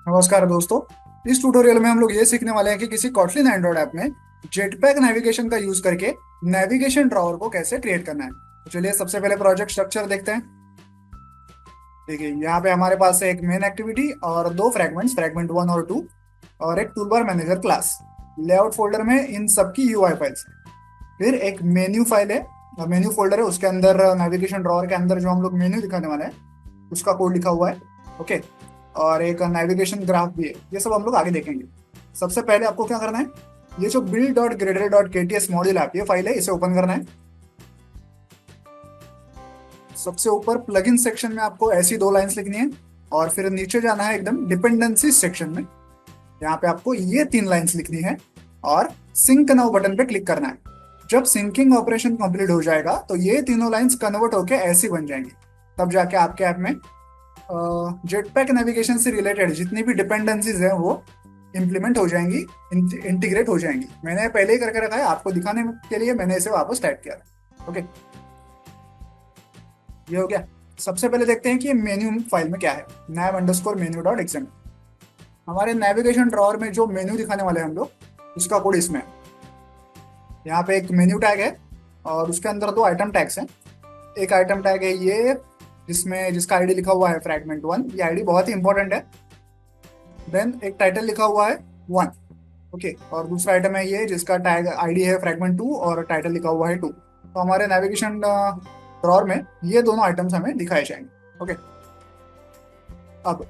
नमस्कार दोस्तों। इस ट्यूटोरियल में हम लोग ये सीखने वाले हैं कि किसी कॉटलिन एंड्रॉइड ऐप में जेटपैक नेविगेशन का यूज करके नेविगेशन ड्रॉअर को कैसे क्रिएट करना है। तो चलिए सबसे पहले प्रोजेक्ट स्ट्रक्चर देखते हैं। देखिए यहाँ पे हमारे पास है एक मेन एक्टिविटी और दो फ्रैगमेंट्स, फ्रैगमेंट 1 और 2, और एक toolbar manager class. Layout folder में इन सबकी यूआई फाइल्स है। फिर एक मेन्यू फाइल है, मेन्यू फोल्डर है, उसके अंदर नेविगेशन ड्रॉअर के अंदर जो हम लोग मेन्यू दिखाने वाले हैं उसका कोड लिखा हुआ है। ओके। और एक नेविगेशन ग्राफ भी है। ये सब हम लोग आगे देखेंगे। सबसे पहले आपको क्या करना है, ये जो build.gradle.kts मॉड्यूल ऐप ये फाइल है, इसे ओपन करना है। सबसे ऊपर प्लगइन सेक्शन में आपको ऐसी दो लाइंस लिखनी है और फिर नीचे जाना है एकदम डिपेंडेंसी सेक्शन में। यहाँ पे आपको ये तीन लाइंस लिखनी है और सिंक नाउ बटन पे क्लिक करना है। जब सिंकिंग ऑपरेशन कंप्लीट हो जाएगा तो ये तीनों लाइंस कन्वर्ट होके ऐसी बन जाएंगी। तब जाके आपके ऐप में जेटपैक नेविगेशन से रिलेटेड जितनी भी डिपेंडेंसीज हैं वो इंप्लीमेंट हो जाएंगी, इंटीग्रेट हो जाएंगी। मैंने पहले ही करके रखा है, आपको दिखाने के लिए मैंने इसे वापस टाइप किया था। ओके, ये हो गया। सबसे पहले देखते हैं कि मेन्यू फाइल में क्या है। nav_menu.xml हमारे नेविगेशन ड्रॉअर में जो मेन्यू दिखाने वाले हैं हम लोग, उसका कोड इसमें है। यहाँ पे एक मेन्यू टैग है और उसके अंदर दो आइटम टैग्स हैं। एक आइटम टैग है ये जिसका आईडी लिखा हुआ है fragment 1, ये आईडी बहुत ही इंपॉर्टेंट है। देन एक टाइटल लिखा हुआ है 1। ओके, और दूसरा आइटम है ये जिसका टैग आईडी है fragment 2 और टाइटल लिखा हुआ है 2। तो हमारे नेविगेशन ड्रॉअर में ये दोनों आइटम्स हमें दिखाए जाएंगे। ओके, अब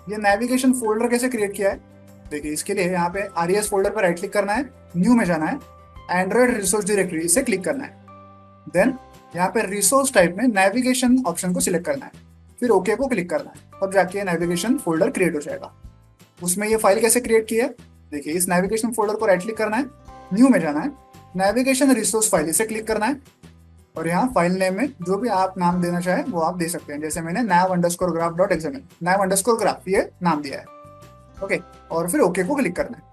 ये नेविगेशन फोल्डर कैसे क्रिएट किया है, देखिए इसके लिए यहाँ पे RES फोल्डर पर राइट क्लिक करना है, न्यू में जाना है, एंड्रॉइड रिसोर्स डायरेक्टरी इसे क्लिक करना है। देन यहाँ पे रिसोर्स टाइप में नेविगेशन ऑप्शन को सिलेक्ट करना है, फिर ओके को क्लिक करना है। तब जाके नेविगेशन फोल्डर क्रिएट हो जाएगा। उसमें ये फाइल कैसे क्रिएट की है, देखिए इस नेविगेशन फोल्डर को राइट क्लिक करना है, न्यू में जाना है, नेविगेशन रिसोर्स फाइल इसे क्लिक करना है और यहाँ फाइल नेम में जो भी आप नाम देना चाहें वो आप दे सकते हैं। जैसे मैंने nav_graph.xml, nav_graph ये नाम दिया है। ओके, और फिर ओके को क्लिक करना है।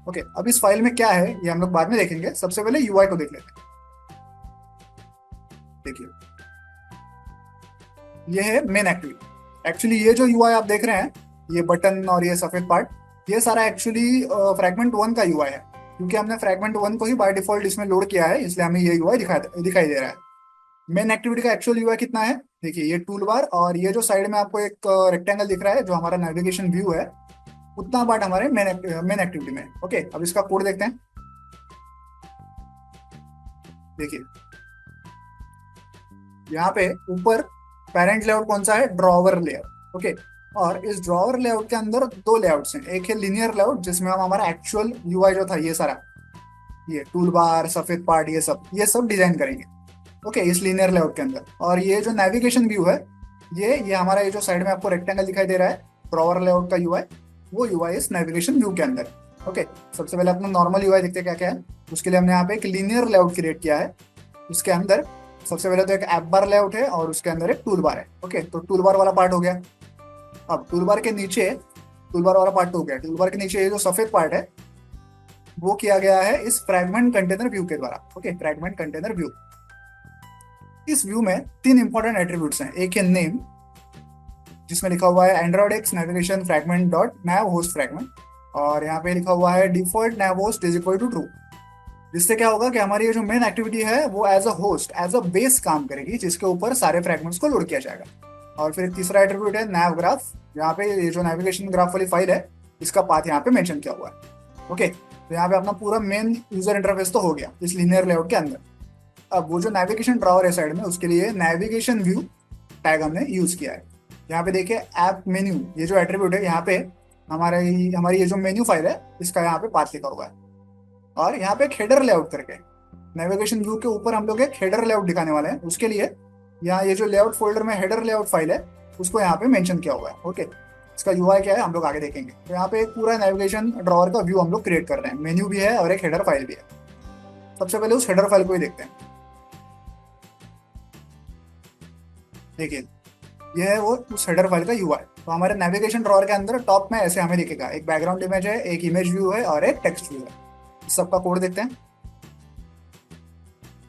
ओके, अब इस फाइल में क्या है ये हम लोग बाद में देखेंगे। सबसे पहले यूआई को देख लेते हैं। देखिए ये है मेन एक्टिविटी। एक्चुअली ये जो यूआई आप देख रहे हैं, ये बटन और ये सफेद पार्ट, ये सारा एक्चुअली fragment 1 का यूआई है। क्योंकि हमने fragment 1 को ही बाय डिफॉल्ट इसमें लोड किया है, इसलिए हमें ये यूआई दिखाई दे रहा है। मेन एक्टिविटी का एक्चुअल यूआई कितना है, देखिए ये टूल बार और ये जो साइड में आपको एक रेक्टेंगल दिख रहा है जो हमारा नेविगेशन व्यू है, उतना पार्ट हमारे मेन एक्टिविटी में है। ओके, अब इसका कोड देखते हैं। देखिए यहाँ पे ऊपर पेरेंट लेआउट कौन सा है, ड्रॉवर लेआउट। ओके, और इस ड्रॉवर लेआउट के अंदर दो लेआउट्स हैं। एक है लिनियर लेआउट जिसमें हम हमारा एक्चुअल यूआई जो था ये सारा, ये टूल बार सफेद पार्ट ये सब डिजाइन करेंगे। ओके, इस लीनियर लेआउट के अंदर। और ये जो नेविगेशन व्यू है, ये हमारा ये जो साइड में आपको रेक्टेंगल दिखाई दे रहा है ड्रॉवर लेआउट का यूआई, वो यूआई इस नेविगेशन व्यू के अंदर। ओके, सबसे पहले अपना नॉर्मल यूआई देखते हैं क्या क्या है। उसके लिए हमने यहाँ पे एक लीनियर लेआउट क्रिएट किया है। उसके अंदर सबसे पहले तो एक ऐप बार लेआउट है और उसके अंदर एक टूल बार है। ओके, तो टूल बार वाला पार्ट हो गया। अब टूल बार के नीचे, टूल बार वाला पार्ट हो गया, टूल बार के नीचे ये जो सफेद पार्ट है वो किया गया है इस फ्रैगमेंट कंटेनर व्यू के द्वारा। Okay, fragment container view. इस व्यू में तीन इंपॉर्टेंट एट्रीब्यूट्स हैं। एक है नेम जिसमें लिखा हुआ है Android X navigation fragment dot nav host fragment, और यहाँ पे लिखा हुआ है default nav host is equal to true. जिससे क्या होगा कि हमारी ये जो मेन एक्टिविटी है वो as a host, as a base काम करेगी जिसके ऊपर सारे फ्रैगमेंट्स को लोड किया जाएगा। और फिर तीसरा एट्रीब्यूट है नैव ग्राफ। यहाँ पे ये जो नेविगेशन ग्राफ वाली फाइल है इसका पाथ यहाँ पे मेंशन किया हुआ है। ओके, तो यहाँ पे अपना पूरा मेन यूजर इंटरफेस तो हो गया इस लीनियर लेआउट के अंदर। अब वो जो नेविगेशन ड्रॉअर है साइड में, उसके लिए नेविगेशन व्यू टैग हमने यूज किया है। यहाँ पे देखिए ऐप मेन्यू, ये जो एट्रीब्यूट है यहाँ पे हमारी ये जो मेन्यू फाइल है इसका यहाँ पे पाथ लिखा हुआ है। और यहाँ पे एक हेडर लेआउट करके नेविगेशन व्यू के ऊपर हम लोग एक हेडर लेआउट दिखाने वाले हैं। उसके लिए यहाँ ये जो लेआउट फोल्डर में हेडर लेआउट फाइल है उसको यहाँ पे मेंशन किया हुआ है। ओके, इसका यूआई क्या है हम लोग आगे देखेंगे। तो यहाँ पे एक पूरा नेविगेशन ड्रॉअर का व्यू हम लोग क्रिएट कर रहे हैं, मेन्यू भी है और एक हेडर फाइल भी है। सबसे पहले उस हेडर फाइल को ही देखते हैं। देखिए ये है वो उस हेडर फाइल का यूआई। तो हमारे नेविगेशन ड्रॉअर के अंदर टॉप में ऐसे हमें दिखेगा, एक बैकग्राउंड इमेज है, एक इमेज व्यू है और एक टेक्स्ट व्यू है। इस सबका कोड देखते हैं।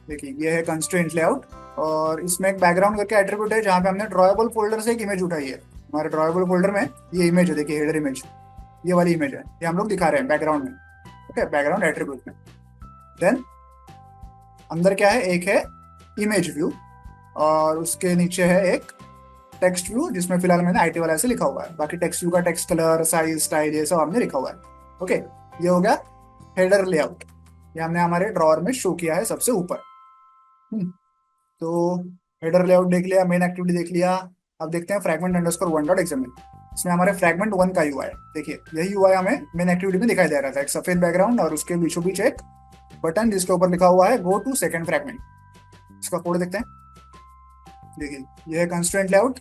देखिए ये है कंस्ट्रेंट लेआउट और इसमें एक बैकग्राउंड करके एट्रीब्यूट है जहाँ पे हमने ड्रॉएबल फोल्डर से एक इमेज उठाई है। हमारे ड्रॉएबल फोल्डर में ये इमेज है, देखिए हेडर इमेज, ये वाली इमेज है, ये हम लोग दिखा रहे हैं बैकग्राउंड में। ओके, बैकग्राउंड एट्रीब्यूट में। देन अंदर क्या है, एक है इमेज व्यू और उसके नीचे है एक टेक्स्ट व्यू, जिसमें फिलहाल मैंने आईटी वाला से लिखा हुआ है। बाकी टेक्स्ट व्यू का टेक्स्ट कलर, साइज, स्टाइल ये सब हमने लिखा हुआ है। ओके, ये हो गया हेडर लेआउट, ये हमने हमारे ड्रॉअर में शो किया है सबसे ऊपर। तो हेडर लेआउट देख लिया, मेन एक्टिविटी देख लिया। अब देखते हैं fragment underscore one dot XML. इसमें हमारे फ्रैगमेंट वन का यूआई है, देखिए यही यूआई हमें मेन एक्टिविटी में दिखाई दे रहा था, एक सफेद बैकग्राउंड और उसके बीचों बीच एक बटन जिसके ऊपर लिखा हुआ है गो टू सेकंड फ्रैगमेंट। इसका कोड देखते हैं, देखिए ये है कंस्ट्रेंट लेआउट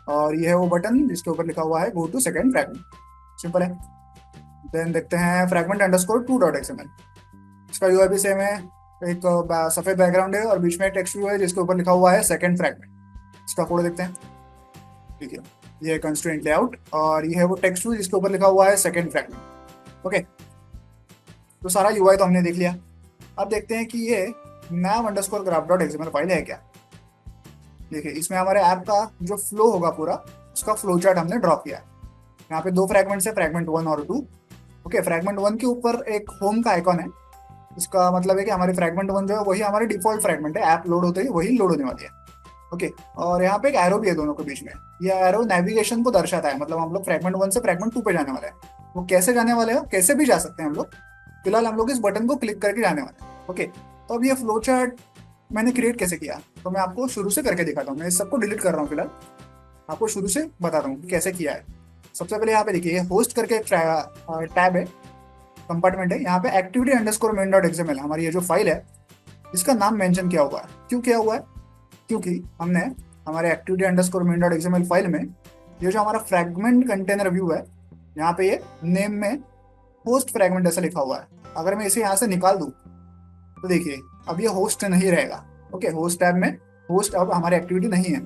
और ये है वो बटन जिसके ऊपर लिखा हुआ है go to second fragment. Simple है। देन देखते हैं fragment underscore two dot XML. इसका यूआई भी सेम है, एक सफेद बैकग्राउंड है और बीच में टेक्स्ट व्यू है जिसके ऊपर लिखा हुआ है सेकंड फ्रैगमेंट। इसका कोड देखते हैं, ठीक है ये है कंस्ट्रेंट लेआउट और ये है वो टेक्स्ट व्यू जिसके ऊपर लिखा हुआ है सेकंड फ्रैगमेंट। ओके, तो सारा यूआई तो हमने देख लिया। अब देखते हैं कि ये nav underscore graph dot XML file है क्या। देखिए इसमें हमारे ऐप का जो फ्लो होगा पूरा, उसका फ्लो चार्ट हमने ड्रॉ किया है। यहाँ पे दो फ्रैगमेंट्स है, फ्रैगमेंट वन और टू। ओके, फ्रैगमेंट वन के ऊपर एक होम का आइकॉन है, इसका मतलब है कि हमारे फ्रैगमेंट वन जो है वही हमारी डिफॉल्ट फ्रैगमेंट है, ऐप लोड होते ही वही लोड होने वाली है। ओके, और यहाँ पे एक एरो भी है दोनों के बीच में, ये एरो नेविगेशन को दर्शाता है, मतलब हम लोग फ्रैगमेंट वन से फ्रैगमेंट टू पे जाने वाले हैं। वो कैसे जाने वाले हैं, कैसे भी जा सकते हैं हम लोग, फिलहाल हम लोग इस बटन को क्लिक करके जाने वाले हैं। ओके, तो अब ये फ्लो चार्ट मैंने क्रिएट कैसे किया, तो मैं आपको शुरू से करके दिखाता हूँ। मैं इस सबको डिलीट कर रहा हूँ फिलहाल, आपको शुरू से बताता हूँ कि कैसे किया है। सबसे पहले यहाँ पे देखिए होस्ट करके एक टैब है, कंपार्टमेंट है, यहाँ पे activity underscore main dot XML हमारी ये जो फाइल है इसका नाम मेंशन किया हुआ है। क्यों किया हुआ है, क्योंकि हमने हमारे activity underscore main dot XML file में ये जो हमारा फ्रैगमेंट कंटेनर व्यू है, यहाँ पे ये नेम में होस्ट फ्रैगमेंट ऐसा लिखा हुआ है। अगर मैं इसे यहाँ से निकाल दूँ तो देखिए अब ये होस्ट नहीं रहेगा। ओके, होस्ट टैब में होस्ट अब हमारी एक्टिविटी नहीं है,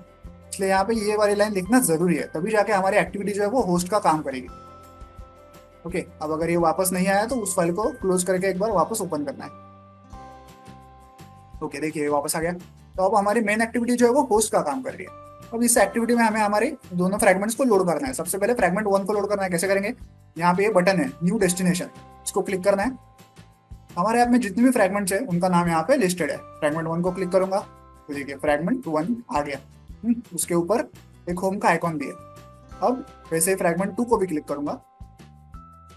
इसलिए यहाँ पे ये वाली लाइन लिखना जरूरी है, तभी जाके हमारी एक्टिविटी जो है वो होस्ट का काम करेगी। ओके, अब अगर ये वापस नहीं आया तो उस फाइल को क्लोज करके एक बार वापस ओपन करना है। ओके, देखिए वापस आ गया। तो अब हमारी मेन एक्टिविटी जो है वो होस्ट का काम कर रही है। अब इस एक्टिविटी में हमें हमारे दोनों फ्रैगमेंट्स को लोड करना है। सबसे पहले फ्रैगमेंट वन को लोड करना है, कैसे करेंगे, यहाँ पे ये बटन है न्यू डेस्टिनेशन, इसको क्लिक करना है। हमारे ऐप में जितने भी फ्रैगमेंट्स है उनका नाम यहाँ पे लिस्टेड है। फ्रैगमेंट वन को क्लिक करूंगा तो देखिए फ्रैगमेंट वन आ गया। उसके ऊपर एक होम का आइकॉन भी है। अब वैसे ही फ्रैगमेंट टू को भी क्लिक करूंगा,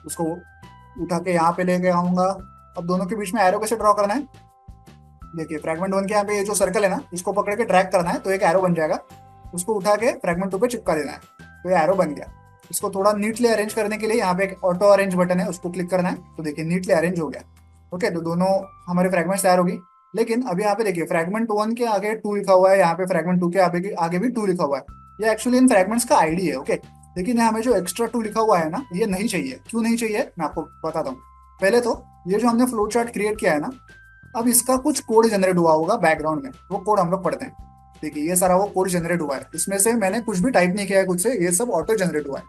उसको उठा के यहाँ पे लेके आऊंगा। अब दोनों के बीच में एरो कैसे ड्रॉ करना है, देखिए फ्रैगमेंट वन के यहाँ पे ये जो सर्कल है ना, इसको पकड़ के ड्रैग करना है तो एक एरो बन जाएगा, उसको उठा के फ्रैगमेंट टू पे चिपका देना है तो ये एरो बन गया। इसको थोड़ा नीटली अरेंज करने के लिए यहाँ पे एक ऑटो अरेंज बटन है, उसको क्लिक करना है तो देखिए नीटली अरेंज हो गया। ओके, तो दोनों हमारे फ्रैगमेंट्स तैयार होगी। लेकिन अब यहाँ पे देखिए फ्रैगमेंट वन के आगे टू लिखा हुआ है, यहाँ पे फ्रैगमेंट टू के आगे भी टू लिखा हुआ है। ये एक्चुअली इन फ्रैगमेंट्स का आईडी है। ओके, लेकिन यहाँ में जो एक्स्ट्रा टू लिखा हुआ है ना, ये नहीं चाहिए। क्यों नहीं चाहिए मैं आपको बताता हूँ। पहले तो ये जो हमने फ्लो चार्ट क्रिएट किया है ना, अब इसका कुछ कोड जनरेट हुआ होगा बैकग्राउंड में, वो कोड हम लोग पढ़ते हैं। देखिए ये सारा वो कोड जनरेट हुआ है, इसमें से मैंने कुछ भी टाइप नहीं किया है खुद से, ये सब ऑटो जनरेट हुआ है।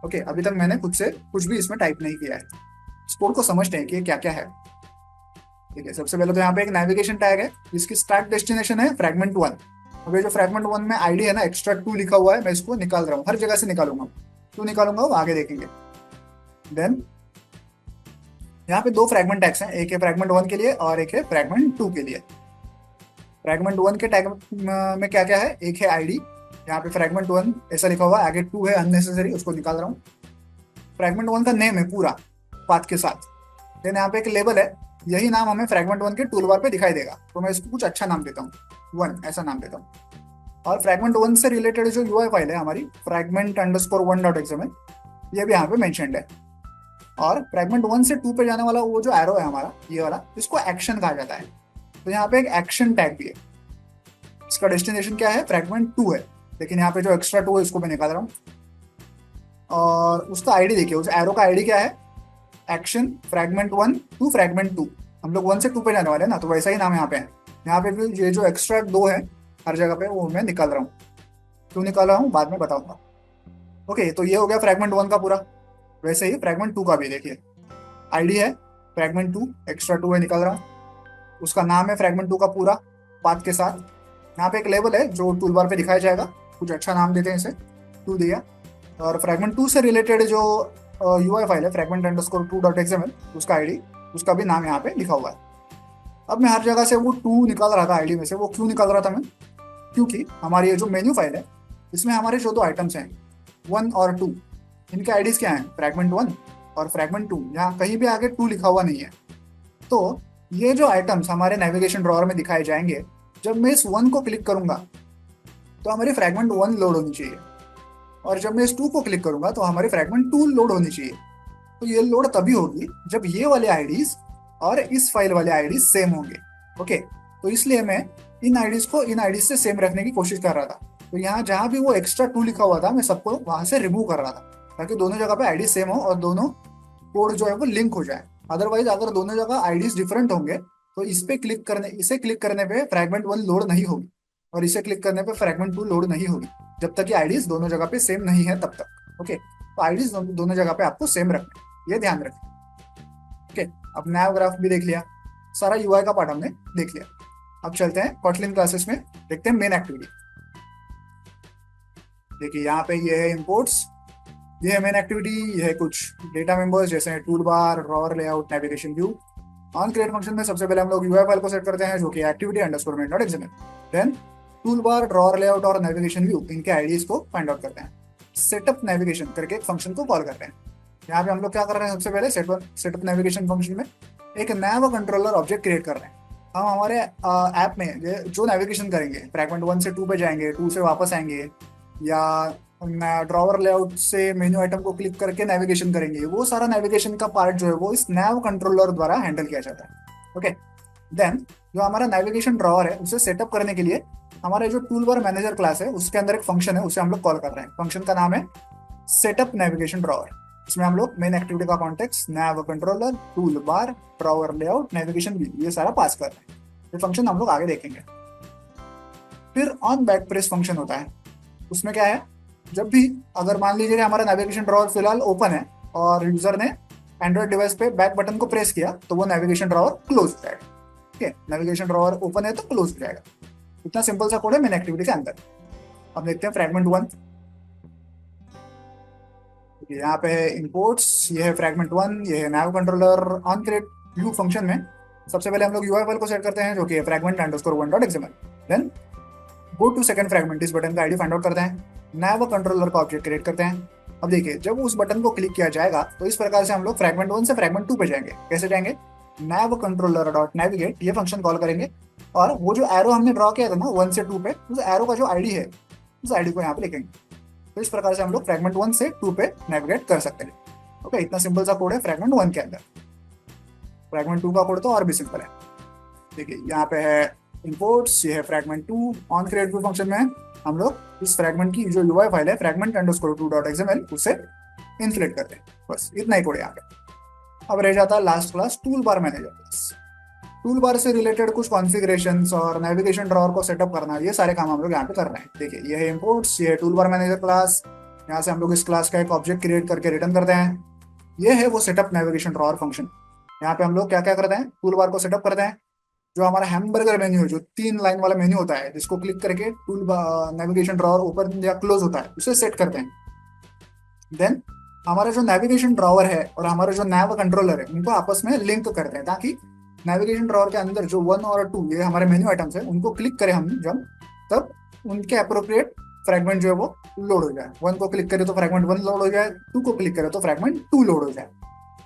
ओके, अभी तक मैंने खुद से कुछ भी इसमें टाइप नहीं किया है। इस कोड को समझते हैं कि ये क्या क्या है। ठीक है, सबसे पहले तो यहाँ पे एक नेविगेशन टैग है जिसकी स्टार्ट डेस्टिनेशन है फ्रैगमेंट वन। अब ये जो फ्रैगमेंट वन में आईडी है ना, एक्स्ट्रा टू लिखा हुआ है, मैं इसको निकाल रहा हूँ, हर जगह से निकालूंगा। क्यों निकालूंगा वो आगे देखेंगे। देन यहाँ पे दो फ्रैगमेंट टैग्स हैं, एक है फ्रैगमेंट वन के लिए और एक है फ्रैगमेंट टू के लिए। फ्रैगमेंट वन के टैग में क्या क्या है, एक है आईडी, यहाँ पे फ्रैगमेंट वन ऐसा लिखा हुआ है, आगे टू है अननेसेसरी, उसको निकाल रहा हूँ। फ्रैगमेंट वन का नेम है पूरा पाथ के साथ। देन यहाँ पे एक लेबल है, यही नाम हमें फ्रैगमेंट वन के टूल बार पे दिखाई देगा, तो मैं इसको कुछ अच्छा नाम देता हूँ, वन ऐसा नाम देता हूँ। और फ्रैगमेंट वन से रिलेटेड जो यूआई फाइल है हमारी fragment underscore one dot XML, ये भी यहाँ पे मेंशन्ड है। और फ्रैगमेंट वन से टू पे जाने वाला वो जो एरो है हमारा ये वाला, इसको एक्शन कहा जाता है। तो यहाँ पे एक एक्शन टैग भी है। इसका डेस्टिनेशन क्या है, फ्रैगमेंट टू है, लेकिन यहाँ पे जो एक्स्ट्रा टू है इसको मैं निकाल रहा हूँ। और उसका आईडी देखिए, उस एरो का आईडी क्या है, action fragment one to fragment two. हम लोग वन से टू पे जाने वाले हैं ना, तो वैसा ही नाम यहाँ पे है। यहाँ पे भी ये जो एक्स्ट्रा दो है हर जगह पे, वो मैं निकाल रहा हूँ। क्यों निकाल रहा हूँ बाद में बताऊंगा। ओके, तो ये हो गया फ्रैगमेंट वन का पूरा। वैसे ही फ्रैगमेंट टू का भी देखिए, आईडी है फ्रैगमेंट टू, एक्स्ट्रा टू है, निकाल रहा हूँ। उसका नाम है फ्रैगमेंट टू का पूरा पाथ के साथ। यहाँ पे एक लेबल है जो टूल बार पे दिखाया जाएगा, कुछ अच्छा नाम देते हैं इसे, टू दिया। और फ्रैगमेंट टू से रिलेटेड जो यूआई फाइल है fragment underscore two dot XML, उसका आईडी, उसका भी नाम यहाँ पे लिखा हुआ है। अब मैं हर जगह से वो टू निकाल रहा था आईडी में से, वो क्यों निकाल रहा था मैं? क्योंकि हमारी ये जो मेन्यू फाइल है इसमें हमारे जो दो आइटम्स हैं 1 और 2, इनके आईडीज क्या हैं? फ्रैगमेंट 1 और फ्रैगमेंट 2। यहाँ कहीं भी आगे 2 लिखा हुआ नहीं है। तो ये जो आइटम्स हमारे नेविगेशन ड्रॉअर में दिखाए जाएंगे, जब मैं इस 1 को क्लिक करूंगा तो हमारी फ्रैगमेंट 1 लोड होनी चाहिए, और जब मैं इस 2 को क्लिक करूंगा तो हमारी फ्रैगमेंट 2 लोड होनी चाहिए। तो ये लोड तभी होगी जब ये वाले आईडीज और इस फाइल वाले आईडीज सेम होंगे। ओके, तो इसलिए मैं इन आईडीज को इन आईडीज से सेम रखने की कोशिश कर रहा था। तो यहाँ जहाँ भी वो एक्स्ट्रा 2 लिखा हुआ था मैं सबको वहां से रिमूव कर रहा था, ताकि दोनों जगह पे आईडी सेम हो और दोनों कोड जो है वो लिंक हो जाए। अदरवाइज अगर दोनों जगह आईडीज डिफरेंट होंगे तो इसे क्लिक करने पे फ्रैगमेंट 1 लोड नहीं होगी, और इसे क्लिक करने पे फ्रैगमेंट 2 लोड नहीं होगी, जब तक कि आईडीज दोनों जगह पे सेम नहीं है तब तक। ओके, तो आईडीज दोनों जगह पे आपको सेम रखना है, ये ध्यान रखें। ओके, अब नैव ग्राफ भी देख लिया, सारा यूआई का पार्ट हमने देख लिया। अब चलते हैं कॉटलिन क्लासेस में, देखते हैं मेन एक्टिविटी। देखिए यहाँ पे ये है इंपोर्ट्स, ये है मेन एक्टिविटी, ये है कुछ डेटा मेंबर्स जैसे tool bar, drawer layout, navigation view. On create function में सबसे पहले हम लोग यूआई फाइल को सेट करते हैं जो कि activity underscore main dot XML. Then tool bar, drawer layout और नेविगेशन व्यू, इनके आईडीज को फाइंड आउट करते हैं। सेटअप नेविगेशन करके एक फंक्शन को कॉल करते हैं। यहाँ पे हम लोग क्या कर रहे हैं? सबसे पहले सेटअप नेविगेशन फंक्शन में एक नैव कंट्रोलर ऑब्जेक्ट क्रिएट कर रहे हैं। हम हमारे ऐप में जो नेविगेशन करेंगे, फ्रैगमेंट 1 से 2 पे जाएंगे, 2 से वापस आएंगे, या ड्रॉवर लेआउट से मेन्यू आइटम को क्लिक करके नेविगेशन करेंगे, वो सारा नेविगेशन का पार्ट जो है वो इस नैव कंट्रोलर द्वारा हैंडल किया जाता है। ओके, देन जो हमारा नेविगेशन ड्रॉवर है उसे सेटअप करने के लिए हमारे जो टूल बार मैनेजर क्लास है उसके अंदर एक फंक्शन है, उसे हम लोग कॉल कर रहे हैं। फंक्शन का नाम है सेटअप नेविगेशन ड्रॉवर। इसमें हम लोग मेन एक्टिविटी का context, nav controller, tool bar, drawer layout, navigation view, ये सारा पास कर रहे हैं। ये फंक्शन हम लोग आगे देखेंगे। फिर ऑन बैक प्रेस फंक्शन होता है, उसमें क्या है? जब भी अगर मान लीजिए कि हमारा नेविगेशन ड्रॉवर फिलहाल ओपन है और यूजर ने एंड्रॉइड डिवाइस पे बैक बटन को प्रेस किया तो वो नेविगेशन ड्रॉवर क्लोज हो जाएगा। ठीक है, नेविगेशन ड्रॉवर ओपन है तो क्लोज हो जाएगा। इतना सिंपल सा कोड है मेन एक्टिविटी के अंदर। अब देखते हैं फ्रैगमेंट 1। यहाँ पे है इंपोर्ट्स, ये है फ्रैगमेंट 1, ये है nav controller. On create view function में सबसे पहले हम लोग यूआई फाइल को सेट करते हैं जो कि fragment underscore 1 dot XML. Then go to second fragment, इस बटन का आईडी फाइंड आउट करते हैं, नैव कंट्रोलर का ऑब्जेक्ट क्रिएट करते हैं। अब देखिए जब उस बटन को क्लिक किया जाएगा तो इस प्रकार से हम लोग फ्रैगमेंट 1 से फ्रैगमेंट 2 पे जाएंगे। कैसे जाएंगे? नैव कंट्रोलर डॉट नेविगेट, ये फंक्शन कॉल करेंगे, और वो जो एरो हमने ड्रॉ किया था ना 1 से 2 पे, उस एरो का जो आईडी है उस आईडी को यहाँ पे लिखेंगे। तो इस प्रकार से हम लोग फ्रैगमेंट 1 से 2 पे नेविगेट कर सकते हैं। ओके, इतना सिंपल सा कोड है फ्रैगमेंट 1 के अंदर। फ्रैगमेंट 2 का कोड तो और भी सिंपल है। देखिए यहाँ पे है इंपोर्ट्स, ये है fragment 2। On create view function में हम लोग इस फ्रैगमेंट की जो यूआई फाइल है फ्रैगमेंट अंडरस्कोर 2 डॉट एक्सएमएल, उसे इन्फ्लेट करते हैं। बस इतना ही कोड है यहाँ पे। अब रह जाता है last class, tool bar manager class. Tool bar से रिलेटेड कुछ कॉन्फ़िगरेशंस और नेविगेशन ड्रॉअर को सेटअप करना, ये सारे काम हम लोग यहाँ पे कर रहे हैं। देखिए ये है इंपोर्ट्स, ये है टूल बार मैनेजर क्लास। यहाँ से हम लोग इस क्लास का एक ऑब्जेक्ट क्रिएट करके रिटर्न करते हैं। ये है वो सेटअप नेविगेशन ड्रॉअर फंक्शन। यहाँ पे हम लोग क्या क्या करते हैं? टूल बार को सेटअप करते हैं। जो हमारा हैमबर्गर मेन्यू है, जो 3 लाइन वाला मेन्यू होता है जिसको क्लिक करके टूल नेविगेशन ड्रॉअर ओपन या क्लोज होता है, उसे सेट करते हैं। देन हमारा जो नेविगेशन ड्रॉवर है और हमारा जो नैव कंट्रोलर है उनको आपस में लिंक करते हैं, ताकि नेविगेशन ड्रॉवर के अंदर जो 1 और 2 ये हमारे मेन्यू आइटम्स है उनको क्लिक करें हम जब, तब उनके अप्रोप्रिएट फ्रैगमेंट जो है वो लोड हो जाए। 1 को क्लिक करें तो फ्रैगमेंट 1 लोड हो जाए, 2 को क्लिक करें तो फ्रैगमेंट 2 लोड हो जाए।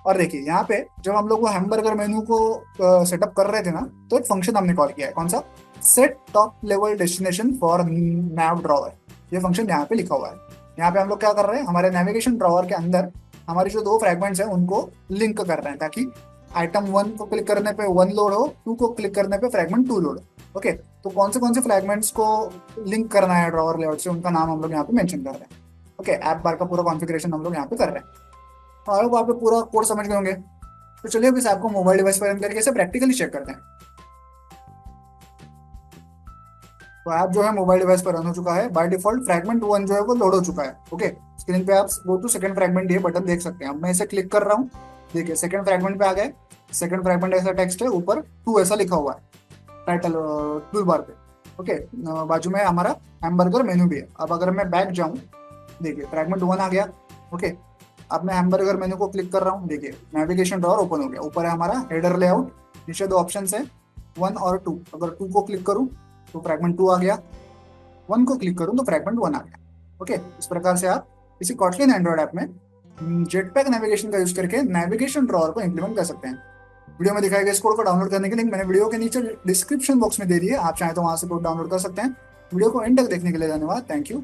और देखिए यहाँ पे जब हम लोग वो हैमबर्गर मेन्यू को सेटअप कर रहे थे ना, तो एक फंक्शन हमने कॉल किया है, कौन सा? Set top level destination for naive drawer. ये फंक्शन यहाँ पे लिखा हुआ है। यहाँ पे हम लोग क्या कर रहे हैं? हमारे नेविगेशन ड्रॉवर के अंदर हमारी जो 2 फ्रैगमेंट्स हैं उनको लिंक कर रहे हैं, ताकि आइटम 1 को क्लिक करने पे 1 लोड हो, 2 को क्लिक करने पे फ्रैगमेंट 2 लोड हो। ओके, तो कौन से फ्रैगमेंट्स को लिंक करना है ड्रॉवर लेआउट से, उनका नाम हम लोग यहाँ पे मेंशन कर रहे हैं। ओके, ऐप बार का पूरा कॉन्फ़िगरेशन हम लोग यहाँ पे कर रहे हैं। और आप पे पूरा कोड समझ गए होंगे। तो चलिए अब इस ऐप को मोबाइल डिवाइस पर रन करके इसे प्रैक्टिकली चेक करते हैं। तो ऐप जो है मोबाइल डिवाइस पर रन हो चुका है। बाय डिफॉल्ट फ्रैगमेंट 1 जो है वो लोड हो चुका है। ओके, स्क्रीन पे आप गो टू सेकंड फ्रैगमेंट ये बटन देख सकते हैं। अब मैं इसे क्लिक कर रहा हूँ, देखिए सेकंड फ्रैगमेंट पे आ गए। सेकंड फ्रैगमेंट ऐसा टेक्स्ट है, ऊपर 2 ऐसा लिखा हुआ है टाइटल टूल बार पे। ओके, बाजू में हमारा हैमबर्गर मेन्यू भी है। अब अगर मैं बैक जाऊँ देखिए फ्रैगमेंट 1 आ गया। ओके, अब मैं हैमबर्गर मेन्यू को क्लिक कर रहा हूँ, देखिए नेविगेशन ड्रॉअर ओपन हो गया। ऊपर है हमारा हेडर लेआउट, नीचे दो ऑप्शन है 1 और 2। अगर 2 को क्लिक करूँ तो फ्रैगमेंट 2 आ गया, 1 को क्लिक करूँ तो फ्रैगमेंट 1 आ गया। ओके, इस प्रकार से आप किसी कॉटलिन एंड्रॉइड ऐप में जेटपैक नेविगेशन का यूज करके नेविगेशन ड्रॉअर को इंप्लीमेंट कर सकते हैं। वीडियो में दिखाए गए इस कोड को डाउनलोड करने की लिंक मैंने वीडियो के नीचे डिस्क्रिप्शन बॉक्स में दे दी है, आप चाहें तो वहां से कोड डाउनलोड कर सकते हैं। वीडियो को एंड तक देखने के लिए धन्यवाद, थैंक यू।